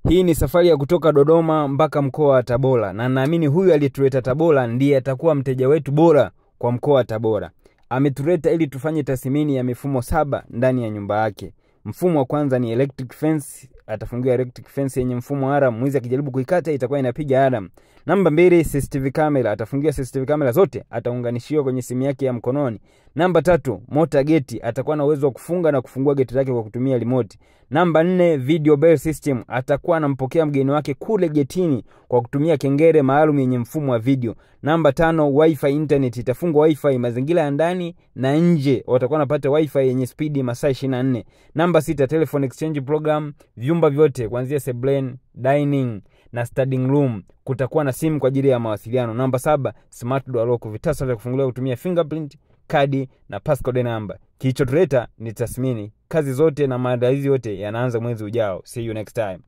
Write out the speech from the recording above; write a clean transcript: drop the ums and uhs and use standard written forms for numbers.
Hii ni safari ya kutoka Dodoma mpaka mkoa wa Tabora, na naamini huyu aliyetuleta Tabora ndiye atakuwa mteja wetu bora kwa mkoa wa Tabora. Ametuleta ili tufanye tathmini ya mifumo 7 ndani ya nyumba yake. Mfumo wa kwanza ni electric fence, atafungia electric fence yenye mfumo alarm, mwizi akijaribu kuikata itakuwa inapiga alarm. Namba 2, CCTV camera, atafungia CCTV camera zote, ataunganishiwa kwenye simu yake ya mkononi. Namba 3, motor gate, atakuwa na uwezo wa kufunga na kufungua gate lake kwa kutumia remote. Namba 4, video bell system, atakuwa anampokea mgeni wake kule getini kwa kutumia kengele maalum yenye mfumo wa video. Namba 5, wifi internet, itafungwa wifi mazingira ya ndani na nje, watakuwa wanapata wifi yenye speed masaa 24. Namba 6, telephone exchange program, vyumba vyote kuanzia sebuleni, dining na studying room kutakuwa na simu kwa ajili ya mawasiliano. Namba 7, smart door lock, vitasa vya kufungulia kutumia fingerprint, kadi na passcode number. Kilichotuleta ni tathmini. Kazi zote na maandalizi yote yanaanza mwezi ujao. See you next time.